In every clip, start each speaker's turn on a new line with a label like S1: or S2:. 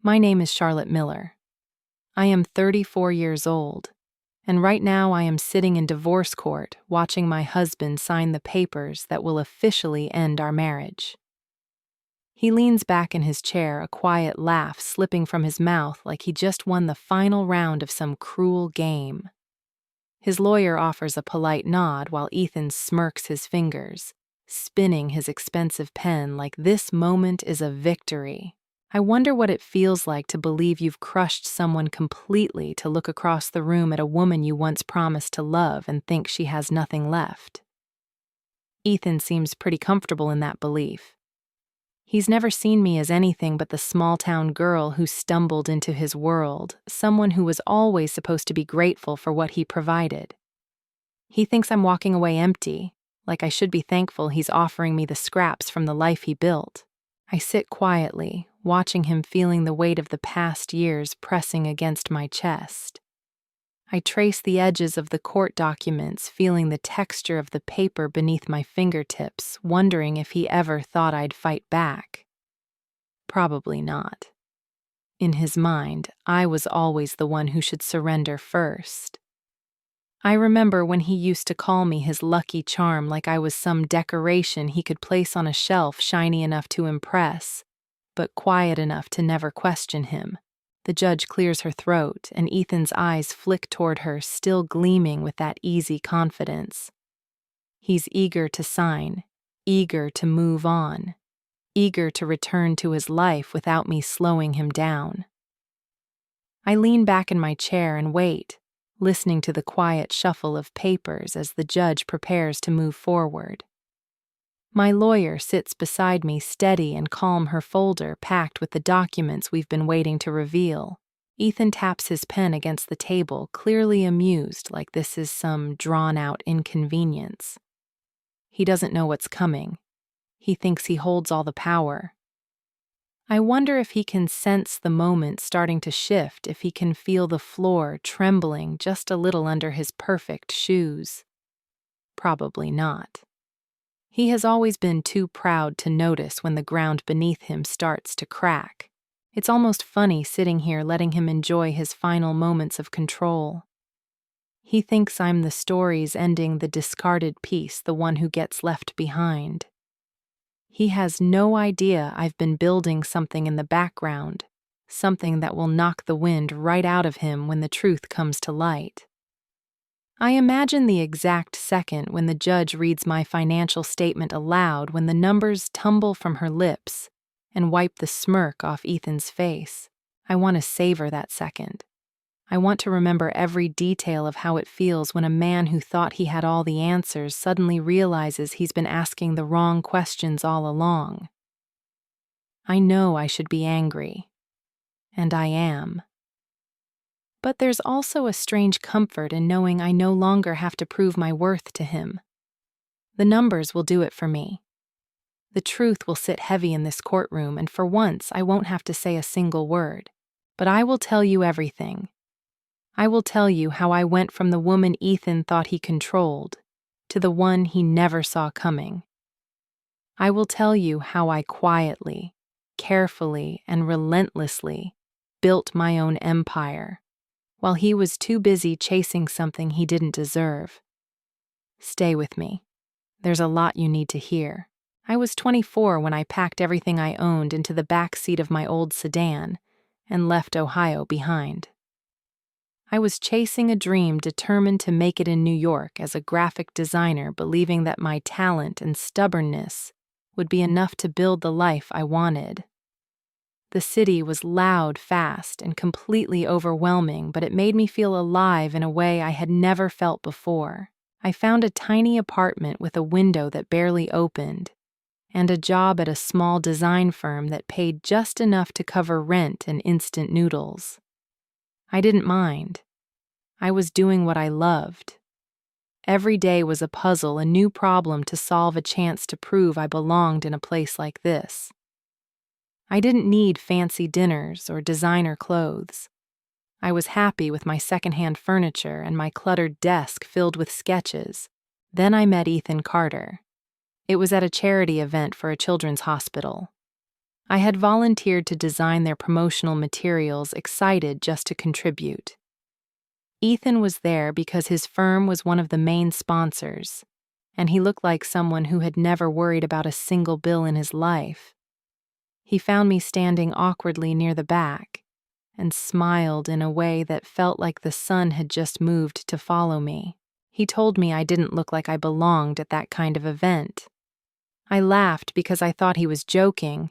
S1: My name is Charlotte Miller. I am 34 years old, and right now I am sitting in divorce court watching my husband sign the papers that will officially end our marriage. He leans back in his chair, a quiet laugh slipping from his mouth like he just won the final round of some cruel game. His lawyer offers a polite nod while Ethan smirks his fingers, spinning his expensive pen like this moment is a victory. I wonder what it feels like to believe you've crushed someone completely, to look across the room at a woman you once promised to love and think she has nothing left. Ethan seems pretty comfortable in that belief. He's never seen me as anything but the small-town girl who stumbled into his world, someone who was always supposed to be grateful for what he provided. He thinks I'm walking away empty, like I should be thankful he's offering me the scraps from the life he built. I sit quietly, watching him, feeling the weight of the past years pressing against my chest. I trace the edges of the court documents, feeling the texture of the paper beneath my fingertips, wondering if he ever thought I'd fight back. Probably not. In his mind, I was always the one who should surrender first. I remember when he used to call me his lucky charm, like I was some decoration he could place on a shelf, shiny enough to impress, but quiet enough to never question him. The judge clears her throat, and Ethan's eyes flick toward her, still gleaming with that easy confidence. He's eager to sign, eager to move on, eager to return to his life without me slowing him down. I lean back in my chair and wait, listening to the quiet shuffle of papers as the judge prepares to move forward. My lawyer sits beside me, steady and calm, her folder packed with the documents we've been waiting to reveal. Ethan taps his pen against the table, clearly amused, like this is some drawn-out inconvenience. He doesn't know what's coming. He thinks he holds all the power. I wonder if he can sense the moment starting to shift, if he can feel the floor trembling just a little under his perfect shoes. Probably not. He has always been too proud to notice when the ground beneath him starts to crack. It's almost funny sitting here letting him enjoy his final moments of control. He thinks I'm the story's ending, the discarded piece, the one who gets left behind. He has no idea I've been building something in the background, something that will knock the wind right out of him when the truth comes to light. I imagine the exact second when the judge reads my financial statement aloud, when the numbers tumble from her lips and wipe the smirk off Ethan's face. I want to savor that second. I want to remember every detail of how it feels when a man who thought he had all the answers suddenly realizes he's been asking the wrong questions all along. I know I should be angry, and I am. But there's also a strange comfort in knowing I no longer have to prove my worth to him. The numbers will do it for me. The truth will sit heavy in this courtroom, and for once I won't have to say a single word. But I will tell you everything. I will tell you how I went from the woman Ethan thought he controlled to the one he never saw coming. I will tell you how I quietly, carefully, and relentlessly built my own empire, while he was too busy chasing something he didn't deserve. Stay with me. There's a lot you need to hear. I was 24 when I packed everything I owned into the back seat of my old sedan and left Ohio behind. I was chasing a dream, determined to make it in New York as a graphic designer, believing that my talent and stubbornness would be enough to build the life I wanted. The city was loud, fast, and completely overwhelming, but it made me feel alive in a way I had never felt before. I found a tiny apartment with a window that barely opened, and a job at a small design firm that paid just enough to cover rent and instant noodles. I didn't mind. I was doing what I loved. Every day was a puzzle, a new problem to solve, a chance to prove I belonged in a place like this. I didn't need fancy dinners or designer clothes. I was happy with my secondhand furniture and my cluttered desk filled with sketches. Then I met Ethan Carter. It was at a charity event for a children's hospital. I had volunteered to design their promotional materials, excited just to contribute. Ethan was there because his firm was one of the main sponsors, and he looked like someone who had never worried about a single bill in his life. He found me standing awkwardly near the back and smiled in a way that felt like the sun had just moved to follow me. He told me I didn't look like I belonged at that kind of event. I laughed because I thought he was joking,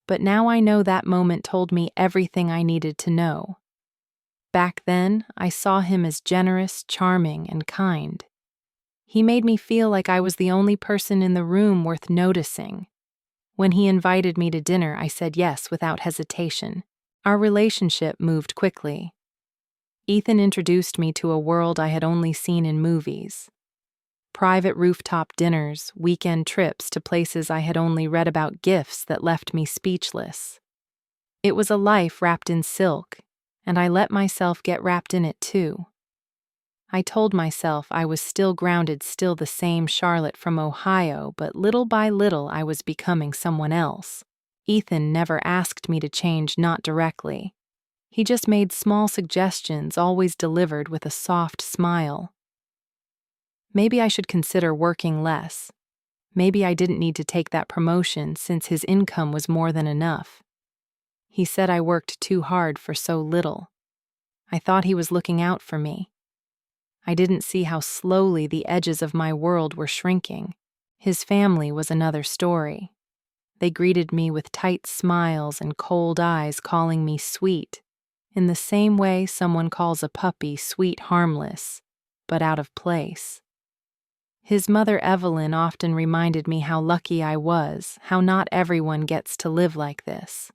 S1: but now I know that moment told me everything I needed to know. Back then, I saw him as generous, charming, and kind. He made me feel like I was the only person in the room worth noticing. When he invited me to dinner, I said yes without hesitation. Our relationship moved quickly. Ethan introduced me to a world I had only seen in movies. Private rooftop dinners, weekend trips to places I had only read about, gifts that left me speechless. It was a life wrapped in silk, and I let myself get wrapped in it too. I told myself I was still grounded, still the same Charlotte from Ohio, but little by little I was becoming someone else. Ethan never asked me to change, not directly. He just made small suggestions, always delivered with a soft smile. Maybe I should consider working less. Maybe I didn't need to take that promotion since his income was more than enough. He said I worked too hard for so little. I thought he was looking out for me. I didn't see how slowly the edges of my world were shrinking. His family was another story. They greeted me with tight smiles and cold eyes, calling me sweet, in the same way someone calls a puppy sweet, harmless, but out of place. His mother, Evelyn, often reminded me how lucky I was, how not everyone gets to live like this.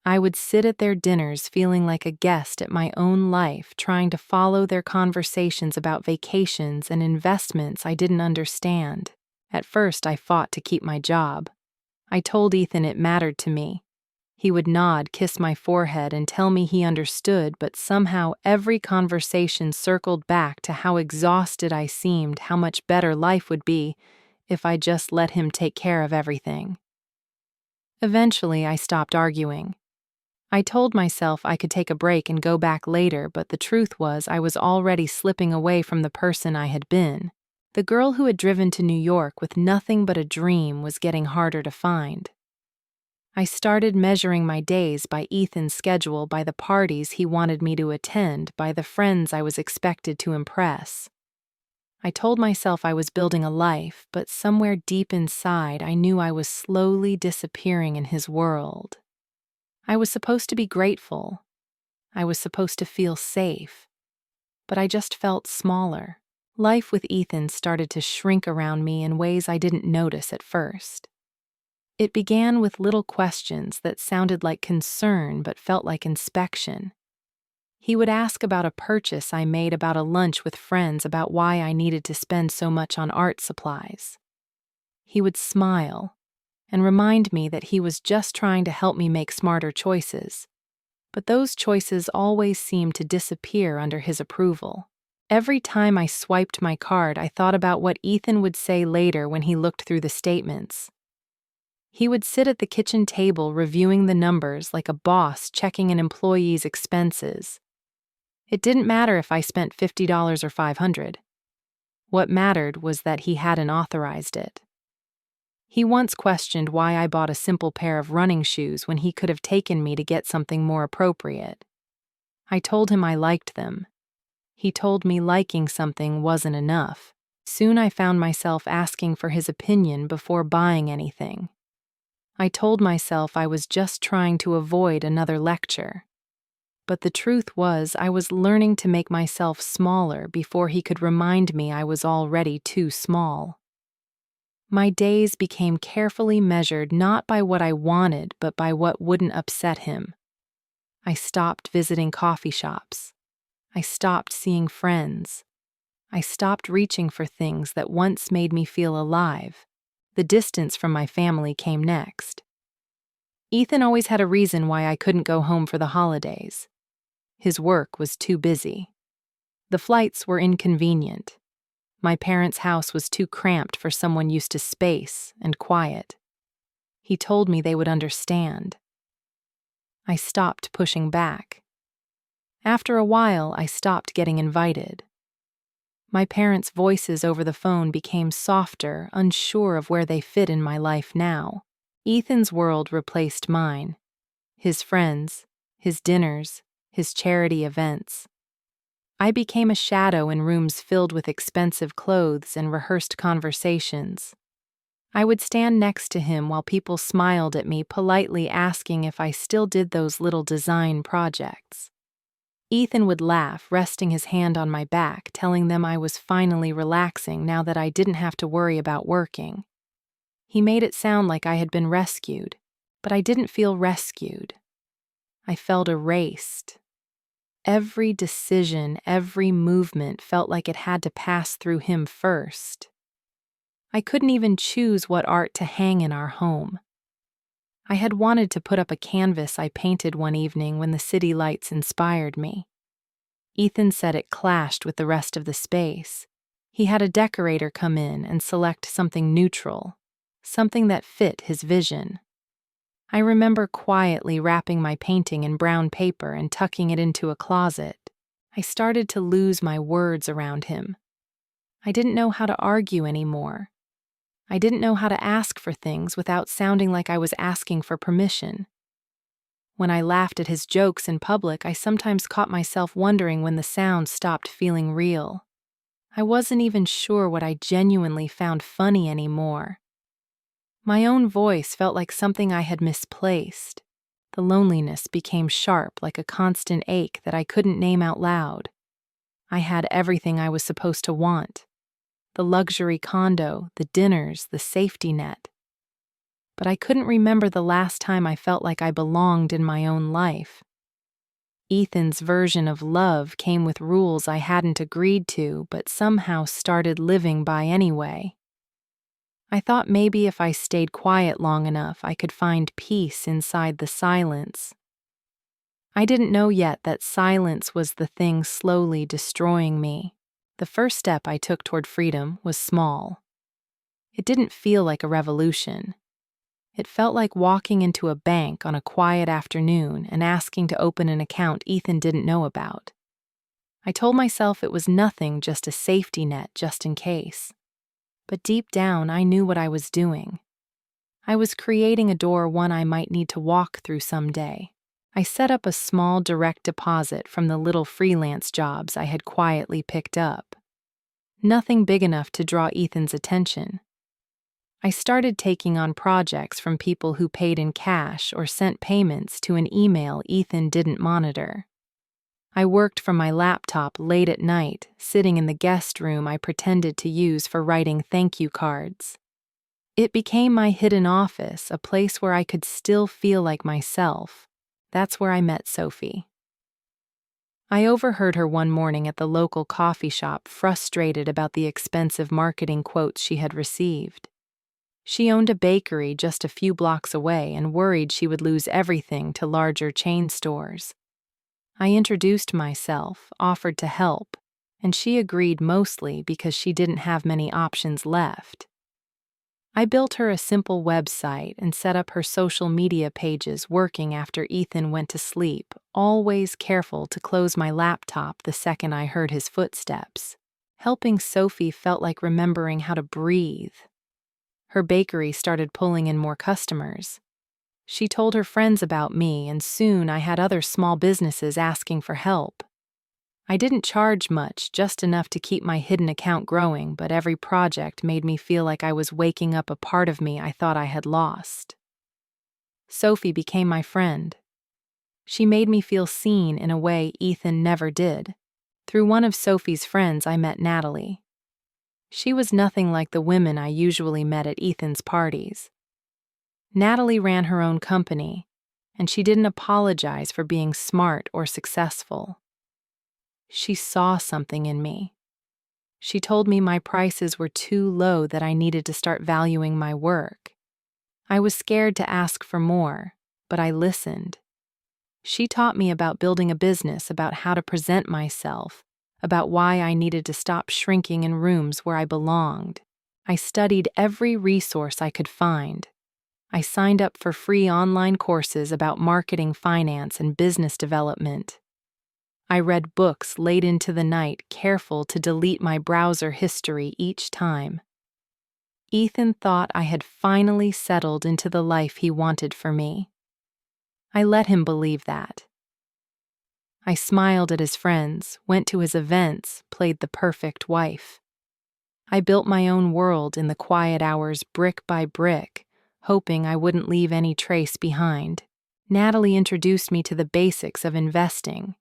S1: I would sit at their dinners feeling like a guest at my own life, trying to follow their conversations about vacations and investments I didn't understand. At first, I fought to keep my job. I told Ethan it mattered to me. He would nod, kiss my forehead, and tell me he understood, but somehow every conversation circled back to how exhausted I seemed, how much better life would be if I just let him take care of everything. Eventually, I stopped arguing. I told myself I could take a break and go back later, but the truth was I was already slipping away from the person I had been. The girl who had driven to New York with nothing but a dream was getting harder to find. I started measuring my days by Ethan's schedule, by the parties he wanted me to attend, by the friends I was expected to impress. I told myself I was building a life, but somewhere deep inside I knew I was slowly disappearing in his world. I was supposed to be grateful. I was supposed to feel safe. But I just felt smaller. Life with Ethan started to shrink around me in ways I didn't notice at first. It began with little questions that sounded like concern but felt like inspection. He would ask about a purchase I made, about a lunch with friends, about why I needed to spend so much on art supplies. He would smile and remind me that he was just trying to help me make smarter choices. But those choices always seemed to disappear under his approval. Every time I swiped my card, I thought about what Ethan would say later when he looked through the statements. He would sit at the kitchen table reviewing the numbers like a boss checking an employee's expenses. It didn't matter if I spent $50 or $500. What mattered was that he hadn't authorized it. He once questioned why I bought a simple pair of running shoes when he could have taken me to get something more appropriate. I told him I liked them. He told me liking something wasn't enough. Soon I found myself asking for his opinion before buying anything. I told myself I was just trying to avoid another lecture. But the truth was I was learning to make myself smaller before he could remind me I was already too small. My days became carefully measured not by what I wanted, but by what wouldn't upset him. I stopped visiting coffee shops. I stopped seeing friends. I stopped reaching for things that once made me feel alive. The distance from my family came next. Ethan always had a reason why I couldn't go home for the holidays. His work was too busy. The flights were inconvenient. My parents' house was too cramped for someone used to space and quiet. He told me they would understand. I stopped pushing back. After a while, I stopped getting invited. My parents' voices over the phone became softer, unsure of where they fit in my life now. Ethan's world replaced mine. His friends, his dinners, his charity events. I became a shadow in rooms filled with expensive clothes and rehearsed conversations. I would stand next to him while people smiled at me, politely asking if I still did those little design projects. Ethan would laugh, resting his hand on my back, telling them I was finally relaxing now that I didn't have to worry about working. He made it sound like I had been rescued, but I didn't feel rescued. I felt erased. Every decision, every movement felt like it had to pass through him first. I couldn't even choose what art to hang in our home. I had wanted to put up a canvas I painted one evening when the city lights inspired me. Ethan said it clashed with the rest of the space. He had a decorator come in and select something neutral, something that fit his vision. I remember quietly wrapping my painting in brown paper and tucking it into a closet. I started to lose my words around him. I didn't know how to argue anymore. I didn't know how to ask for things without sounding like I was asking for permission. When I laughed at his jokes in public, I sometimes caught myself wondering when the sound stopped feeling real. I wasn't even sure what I genuinely found funny anymore. My own voice felt like something I had misplaced. The loneliness became sharp, like a constant ache that I couldn't name out loud. I had everything I was supposed to want. The luxury condo, the dinners, the safety net. But I couldn't remember the last time I felt like I belonged in my own life. Ethan's version of love came with rules I hadn't agreed to, but somehow started living by anyway. I thought maybe if I stayed quiet long enough, I could find peace inside the silence. I didn't know yet that silence was the thing slowly destroying me. The first step I took toward freedom was small. It didn't feel like a revolution. It felt like walking into a bank on a quiet afternoon and asking to open an account Ethan didn't know about. I told myself it was nothing, just a safety net just in case. But deep down, I knew what I was doing. I was creating a door one I might need to walk through someday. I set up a small direct deposit from the little freelance jobs I had quietly picked up. Nothing big enough to draw Ethan's attention. I started taking on projects from people who paid in cash or sent payments to an email Ethan didn't monitor. I worked from my laptop late at night, sitting in the guest room I pretended to use for writing thank you cards. It became my hidden office, a place where I could still feel like myself. That's where I met Sophie. I overheard her one morning at the local coffee shop, frustrated about the expensive marketing quotes she had received. She owned a bakery just a few blocks away and worried she would lose everything to larger chain stores. I introduced myself, offered to help, and she agreed mostly because she didn't have many options left. I built her a simple website and set up her social media pages, working after Ethan went to sleep, always careful to close my laptop the second I heard his footsteps. Helping Sophie felt like remembering how to breathe. Her bakery started pulling in more customers. She told her friends about me, and soon I had other small businesses asking for help. I didn't charge much, just enough to keep my hidden account growing, but every project made me feel like I was waking up a part of me I thought I had lost. Sophie became my friend. She made me feel seen in a way Ethan never did. Through one of Sophie's friends, I met Natalie. She was nothing like the women I usually met at Ethan's parties. Natalie ran her own company, and she didn't apologize for being smart or successful. She saw something in me. She told me my prices were too low, that I needed to start valuing my work. I was scared to ask for more, but I listened. She taught me about building a business, about how to present myself, about why I needed to stop shrinking in rooms where I belonged. I studied every resource I could find. I signed up for free online courses about marketing, finance, and business development. I read books late into the night, careful to delete my browser history each time. Ethan thought I had finally settled into the life he wanted for me. I let him believe that. I smiled at his friends, went to his events, played the perfect wife. I built my own world in the quiet hours, brick by brick, hoping I wouldn't leave any trace behind. Natalie introduced me to the basics of investing.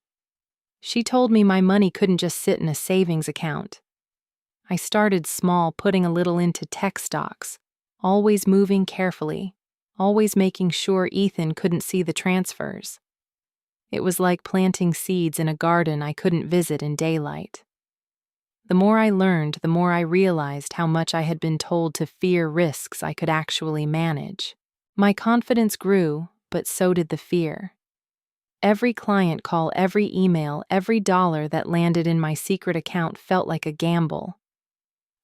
S1: She told me my money couldn't just sit in a savings account. I started small, putting a little into tech stocks, always moving carefully, always making sure Ethan couldn't see the transfers. It was like planting seeds in a garden I couldn't visit in daylight. The more I learned, the more I realized how much I had been told to fear risks I could actually manage. My confidence grew, but so did the fear. Every client call, every email, every dollar that landed in my secret account felt like a gamble.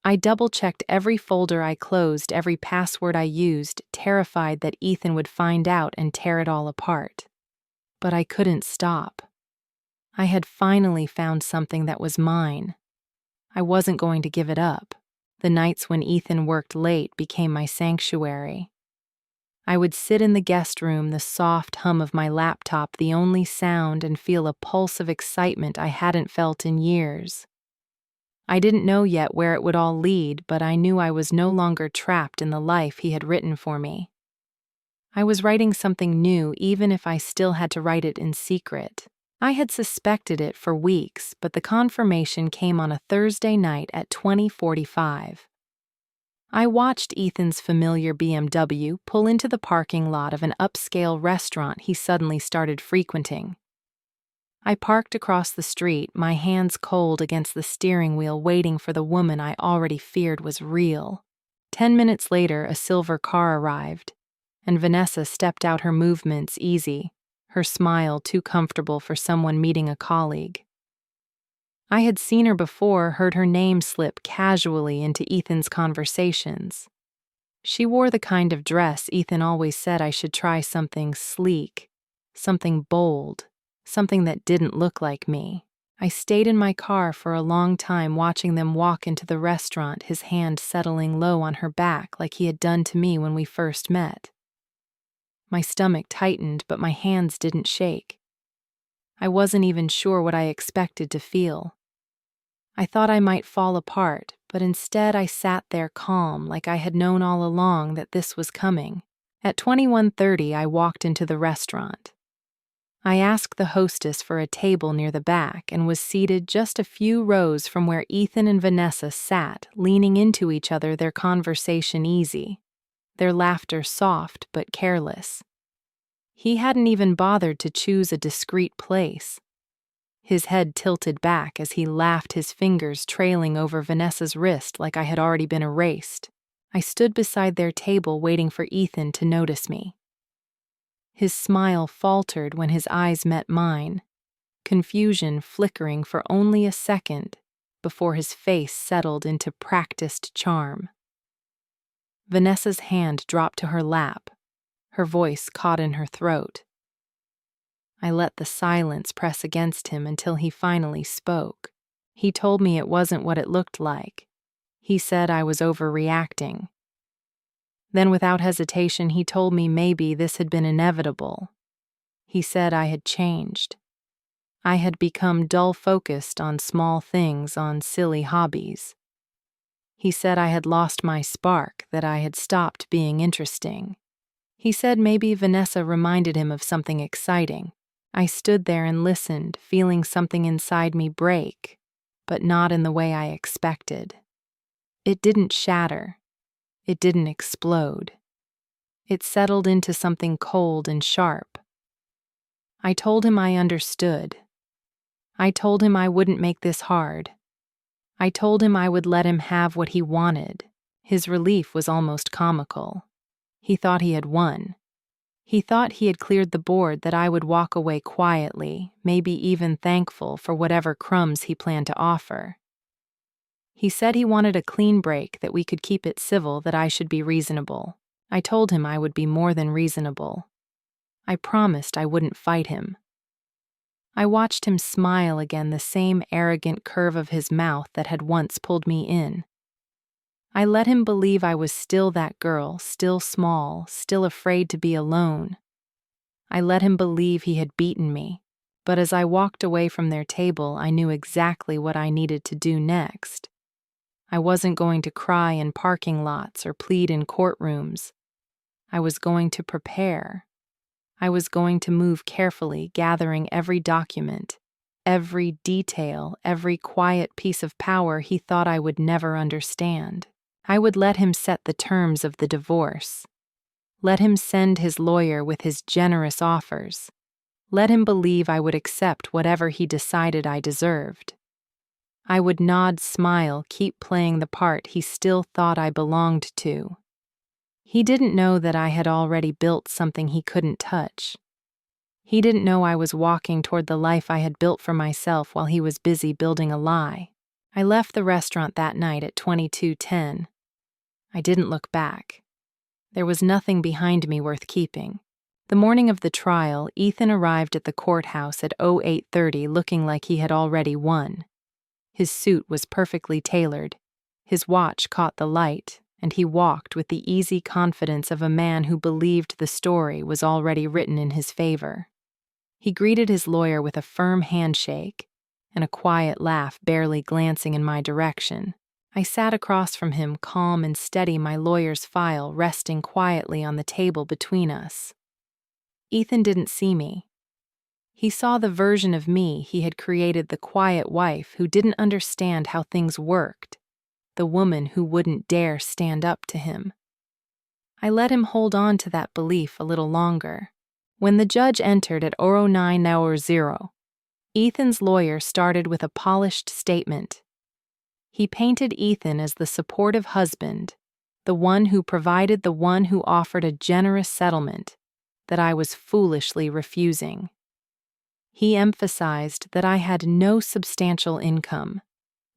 S1: I double-checked every folder I closed, every password I used, terrified that Ethan would find out and tear it all apart. But I couldn't stop. I had finally found something that was mine. I wasn't going to give it up. The nights when Ethan worked late became my sanctuary. I would sit in the guest room, the soft hum of my laptop the only sound, and feel a pulse of excitement I hadn't felt in years. I didn't know yet where it would all lead, but I knew I was no longer trapped in the life he had written for me. I was writing something new, even if I still had to write it in secret. I had suspected it for weeks, but the confirmation came on a Thursday night at 20:45. I watched Ethan's familiar BMW pull into the parking lot of an upscale restaurant he suddenly started frequenting. I parked across the street, my hands cold against the steering wheel, waiting for the woman I already feared was real. 10 minutes later, a silver car arrived, and Vanessa stepped out, her movements easy, her smile too comfortable for someone meeting a colleague. I had seen her before, heard her name slip casually into Ethan's conversations. She wore the kind of dress Ethan always said I should try, something sleek, something bold, something that didn't look like me. I stayed in my car for a long time, watching them walk into the restaurant, his hand settling low on her back like he had done to me when we first met. My stomach tightened, but my hands didn't shake. I wasn't even sure what I expected to feel. I thought I might fall apart, but instead I sat there calm, like I had known all along that this was coming. At 21:30, I walked into the restaurant. I asked the hostess for a table near the back and was seated just a few rows from where Ethan and Vanessa sat, leaning into each other, their conversation easy, their laughter soft but careless. He hadn't even bothered to choose a discreet place. His head tilted back as he laughed, his fingers trailing over Vanessa's wrist like I had already been erased. I stood beside their table, waiting for Ethan to notice me. His smile faltered when his eyes met mine, confusion flickering for only a second before his face settled into practiced charm. Vanessa's hand dropped to her lap, her voice caught in her throat. I let the silence press against him until he finally spoke. He told me it wasn't what it looked like. He said I was overreacting. Then, without hesitation, he told me maybe this had been inevitable. He said I had changed. I had become dull-focused on small things, on silly hobbies. He said I had lost my spark, that I had stopped being interesting. He said maybe Vanessa reminded him of something exciting. I stood there and listened, feeling something inside me break, but not in the way I expected. It didn't shatter. It didn't explode. It settled into something cold and sharp. I told him I understood. I told him I wouldn't make this hard. I told him I would let him have what he wanted. His relief was almost comical. He thought he had won. He thought he had cleared the board, that I would walk away quietly, maybe even thankful for whatever crumbs he planned to offer. He said he wanted a clean break, that we could keep it civil, that I should be reasonable. I told him I would be more than reasonable. I promised I wouldn't fight him. I watched him smile again, the same arrogant curve of his mouth that had once pulled me in. I let him believe I was still that girl, still small, still afraid to be alone. I let him believe he had beaten me, but as I walked away from their table, I knew exactly what I needed to do next. I wasn't going to cry in parking lots or plead in courtrooms. I was going to prepare. I was going to move carefully, gathering every document, every detail, every quiet piece of power he thought I would never understand. I would let him set the terms of the divorce. Let him send his lawyer with his generous offers. Let him believe I would accept whatever he decided I deserved. I would nod, smile, keep playing the part he still thought I belonged to. He didn't know that I had already built something he couldn't touch. He didn't know I was walking toward the life I had built for myself while he was busy building a lie. I left the restaurant that night at 22:10. I didn't look back. There was nothing behind me worth keeping. The morning of the trial, Ethan arrived at the courthouse at 08:30 looking like he had already won. His suit was perfectly tailored. His watch caught the light, and he walked with the easy confidence of a man who believed the story was already written in his favor. He greeted his lawyer with a firm handshake and a quiet laugh, barely glancing in my direction. I sat across from him, calm and steady, my lawyer's file resting quietly on the table between us. Ethan didn't see me. He saw the version of me he had created, the quiet wife who didn't understand how things worked, the woman who wouldn't dare stand up to him. I let him hold on to that belief a little longer. When the judge entered at 09:00, Ethan's lawyer started with a polished statement. He painted Ethan as the supportive husband, the one who provided, the one who offered a generous settlement that I was foolishly refusing. He emphasized that I had no substantial income,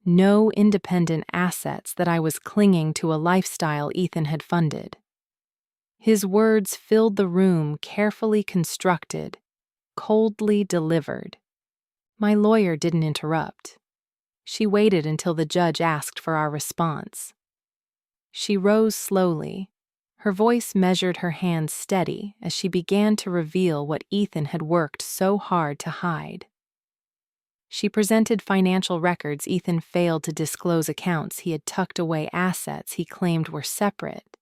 S1: no independent assets, that I was clinging to a lifestyle Ethan had funded. His words filled the room, carefully constructed, coldly delivered. My lawyer didn't interrupt. She waited until the judge asked for our response. She rose slowly, her voice measured, her hands steady as she began to reveal what Ethan had worked so hard to hide. She presented financial records Ethan failed to disclose, accounts he had tucked away, assets he claimed were separate,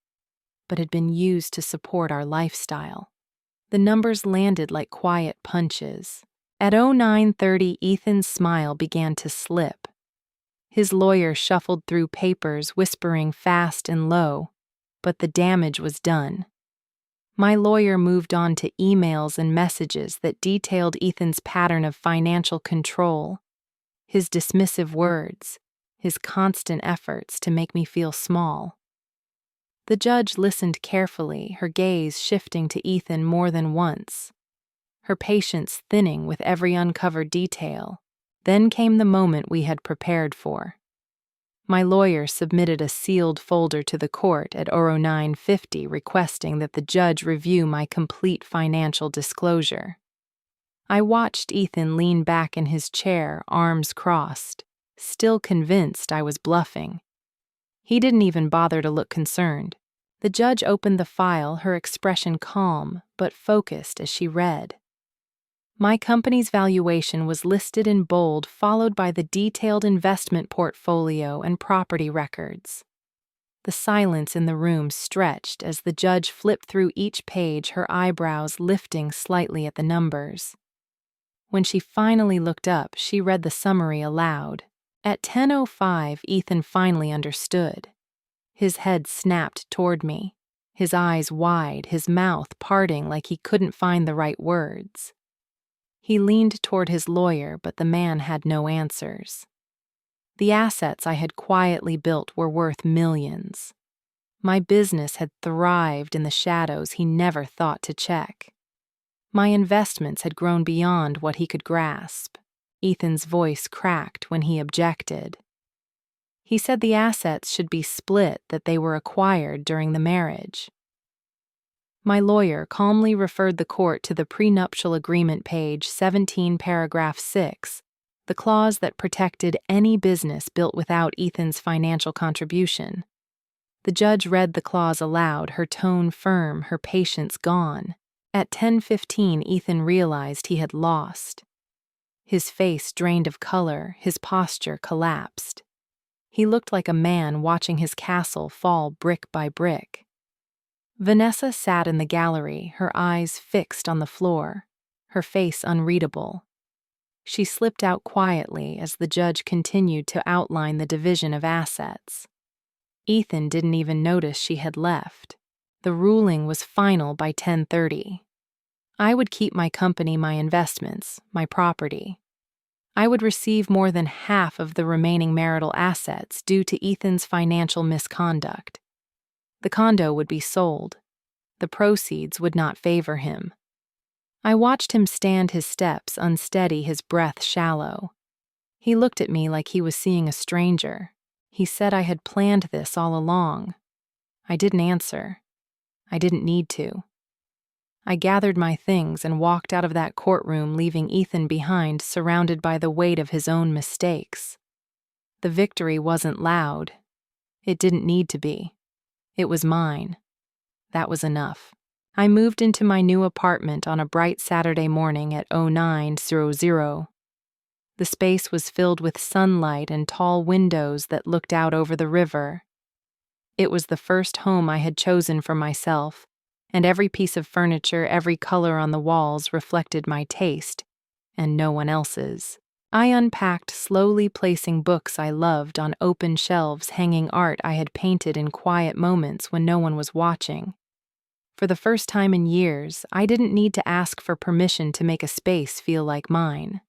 S1: but had been used to support our lifestyle. The numbers landed like quiet punches. At 09:30, Ethan's smile began to slip. His lawyer shuffled through papers, whispering fast and low, but the damage was done. My lawyer moved on to emails and messages that detailed Ethan's pattern of financial control, his dismissive words, his constant efforts to make me feel small. The judge listened carefully, her gaze shifting to Ethan more than once, her patience thinning with every uncovered detail. Then came the moment we had prepared for. My lawyer submitted a sealed folder to the court at 09:50 requesting that the judge review my complete financial disclosure. I watched Ethan lean back in his chair, arms crossed, still convinced I was bluffing. He didn't even bother to look concerned. The judge opened the file, her expression calm but focused as she read. My company's valuation was listed in bold, followed by the detailed investment portfolio and property records. The silence in the room stretched as the judge flipped through each page, her eyebrows lifting slightly at the numbers. When she finally looked up, she read the summary aloud. At 10:05, Ethan finally understood. His head snapped toward me, his eyes wide, his mouth parting like he couldn't find the right words. He leaned toward his lawyer, but the man had no answers. The assets I had quietly built were worth millions. My business had thrived in the shadows he never thought to check. My investments had grown beyond what he could grasp. Ethan's voice cracked when he objected. He said the assets should be split, that they were acquired during the marriage. My lawyer calmly referred the court to the prenuptial agreement page 17, paragraph 6, the clause that protected any business built without Ethan's financial contribution. The judge read the clause aloud, her tone firm, her patience gone. At 10:15, Ethan realized he had lost. His face drained of color, his posture collapsed. He looked like a man watching his castle fall brick by brick. Vanessa sat in the gallery, her eyes fixed on the floor, her face unreadable. She slipped out quietly as the judge continued to outline the division of assets. Ethan didn't even notice she had left. The ruling was final by 10:30. I would keep my company, my investments, my property. I would receive more than half of the remaining marital assets due to Ethan's financial misconduct. The condo would be sold. The proceeds would not favor him. I watched him stand his steps unsteady, his breath shallow. He looked at me like he was seeing a stranger. He said I had planned this all along. I didn't answer. I didn't need to. I gathered my things and walked out of that courtroom, leaving Ethan behind, surrounded by the weight of his own mistakes. The victory wasn't loud. It didn't need to be. It was mine. That was enough. I moved into my new apartment on a bright Saturday morning at 09:00. The space was filled with sunlight and tall windows that looked out over the river. It was the first home I had chosen for myself, and every piece of furniture, every color on the walls reflected my taste, and no one else's. I unpacked, slowly placing books I loved on open shelves, hanging art I had painted in quiet moments when no one was watching. For the first time in years, I didn't need to ask for permission to make a space feel like mine.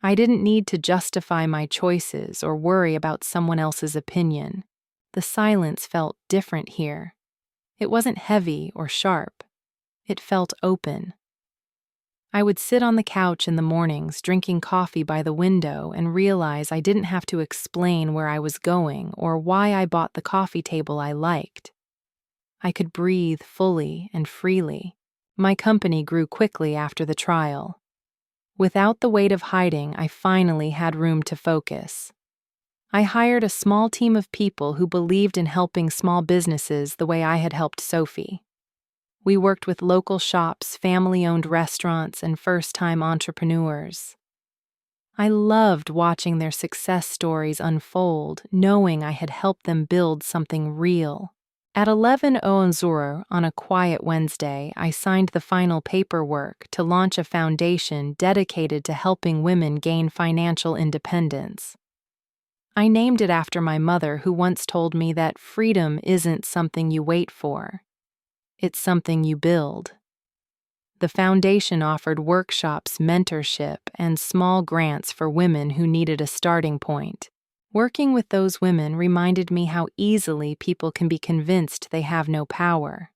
S1: I didn't need to justify my choices or worry about someone else's opinion. The silence felt different here. It wasn't heavy or sharp. It felt open. I would sit on the couch in the mornings, drinking coffee by the window, and realize I didn't have to explain where I was going or why I bought the coffee table I liked. I could breathe fully and freely. My company grew quickly after the trial. Without the weight of hiding, I finally had room to focus. I hired a small team of people who believed in helping small businesses the way I had helped Sophie. We worked with local shops, family-owned restaurants, and first-time entrepreneurs. I loved watching their success stories unfold, knowing I had helped them build something real. At 11:00 on a quiet Wednesday, I signed the final paperwork to launch a foundation dedicated to helping women gain financial independence. I named it after my mother, who once told me that freedom isn't something you wait for. It's something you build. The foundation offered workshops, mentorship, and small grants for women who needed a starting point. Working with those women reminded me how easily people can be convinced they have no power.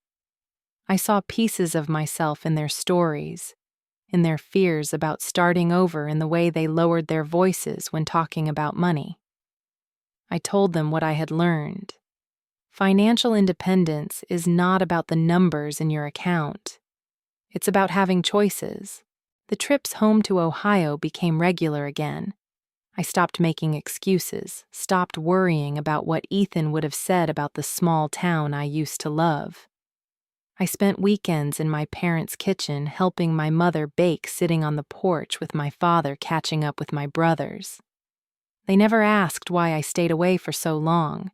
S1: I saw pieces of myself in their stories, in their fears about starting over, in the way they lowered their voices when talking about money. I told them what I had learned. Financial independence is not about the numbers in your account. It's about having choices. The trips home to Ohio became regular again. I stopped making excuses, stopped worrying about what Ethan would have said about the small town I used to love. I spent weekends in my parents' kitchen helping my mother bake, sitting on the porch with my father catching up with my brothers. They never asked why I stayed away for so long.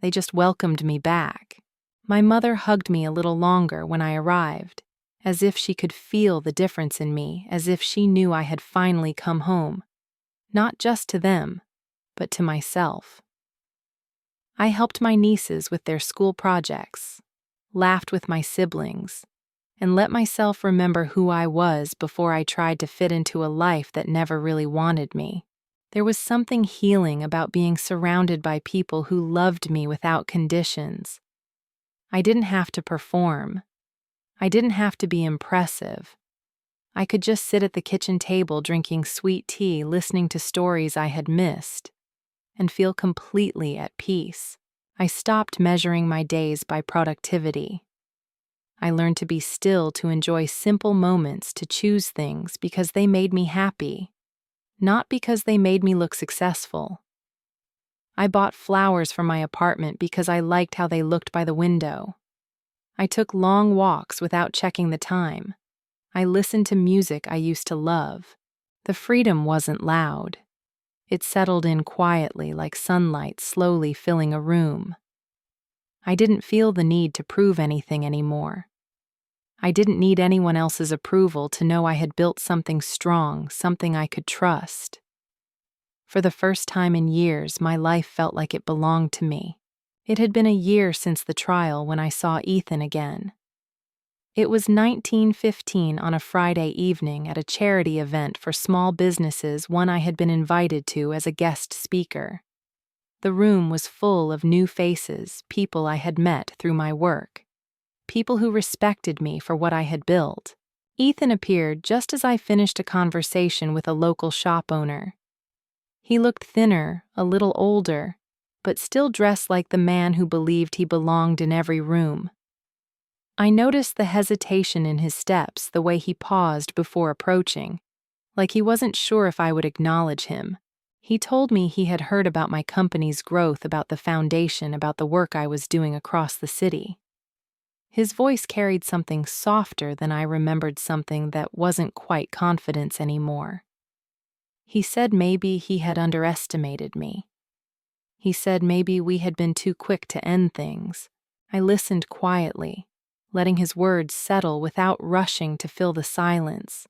S1: They just welcomed me back. My mother hugged me a little longer when I arrived, as if she could feel the difference in me, as if she knew I had finally come home. Not just to them, but to myself. I helped my nieces with their school projects, laughed with my siblings, and let myself remember who I was before I tried to fit into a life that never really wanted me. There was something healing about being surrounded by people who loved me without conditions. I didn't have to perform. I didn't have to be impressive. I could just sit at the kitchen table drinking sweet tea, listening to stories I had missed, and feel completely at peace. I stopped measuring my days by productivity. I learned to be still, to enjoy simple moments, to choose things because they made me happy, not because they made me look successful. I bought flowers for my apartment because I liked how they looked by the window. I took long walks without checking the time. I listened to music I used to love. The freedom wasn't loud. It settled in quietly, like sunlight slowly filling a room. I didn't feel the need to prove anything anymore. I didn't need anyone else's approval to know I had built something strong, something I could trust. For the first time in years, my life felt like it belonged to me. It had been a year since the trial when I saw Ethan again. It was 1915 on a Friday evening at a charity event for small businesses, one I had been invited to as a guest speaker. The room was full of new faces, people I had met through my work, people who respected me for what I had built. Ethan appeared just as I finished a conversation with a local shop owner. He looked thinner, a little older, but still dressed like the man who believed he belonged in every room. I noticed the hesitation in his steps, the way he paused before approaching, like he wasn't sure if I would acknowledge him. He told me he had heard about my company's growth, about the foundation, about the work I was doing across the city. His voice carried something softer than I remembered, something that wasn't quite confidence anymore. He said maybe he had underestimated me. He said maybe we had been too quick to end things. I listened quietly, letting his words settle without rushing to fill the silence.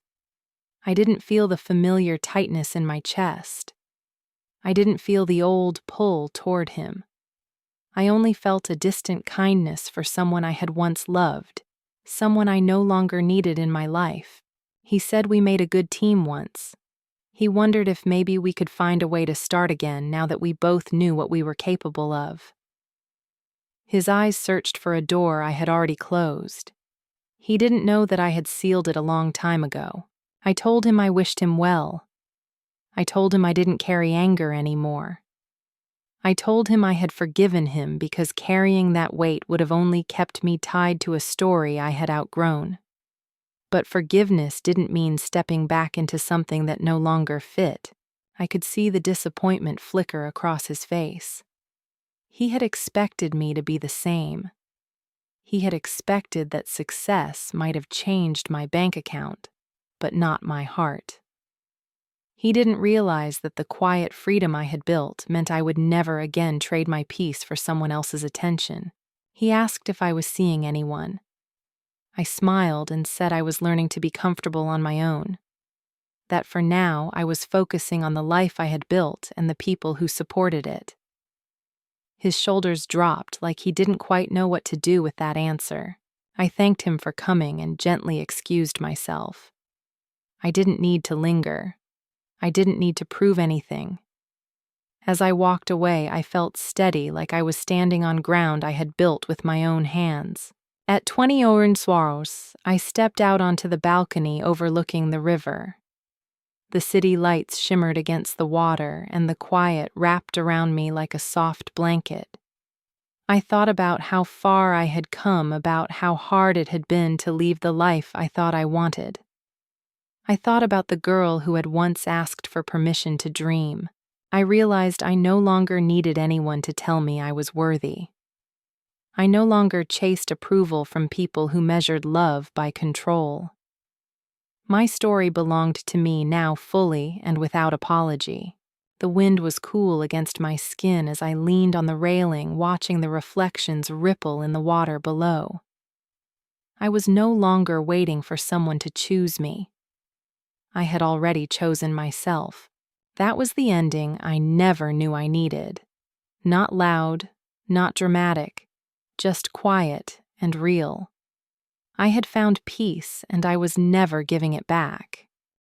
S1: I didn't feel the familiar tightness in my chest. I didn't feel the old pull toward him. I only felt a distant kindness for someone I had once loved, someone I no longer needed in my life. He said we made a good team once. He wondered if maybe we could find a way to start again now that we both knew what we were capable of. His eyes searched for a door I had already closed. He didn't know that I had sealed it a long time ago. I told him I wished him well. I told him I didn't carry anger anymore. I told him I had forgiven him because carrying that weight would have only kept me tied to a story I had outgrown. But forgiveness didn't mean stepping back into something that no longer fit. I could see the disappointment flicker across his face. He had expected me to be the same. He had expected that success might have changed my bank account, but not my heart. He didn't realize that the quiet freedom I had built meant I would never again trade my peace for someone else's attention. He asked if I was seeing anyone. I smiled and said I was learning to be comfortable on my own. That for now I was focusing on the life I had built and the people who supported it. His shoulders dropped like he didn't quite know what to do with that answer. I thanked him for coming and gently excused myself. I didn't need to linger. I didn't need to prove anything. As I walked away, I felt steady, like I was standing on ground I had built with my own hands. At 20 Soirs, I stepped out onto the balcony overlooking the river. The city lights shimmered against the water, and the quiet wrapped around me like a soft blanket. I thought about how far I had come, about how hard it had been to leave the life I thought I wanted. I thought about the girl who had once asked for permission to dream. I realized I no longer needed anyone to tell me I was worthy. I no longer chased approval from people who measured love by control. My story belonged to me now, fully and without apology. The wind was cool against my skin as I leaned on the railing, watching the reflections ripple in the water below. I was no longer waiting for someone to choose me. I had already chosen myself. That was the ending I never knew I needed. Not loud, not dramatic, just quiet and real. I had found peace, and I was never giving it back.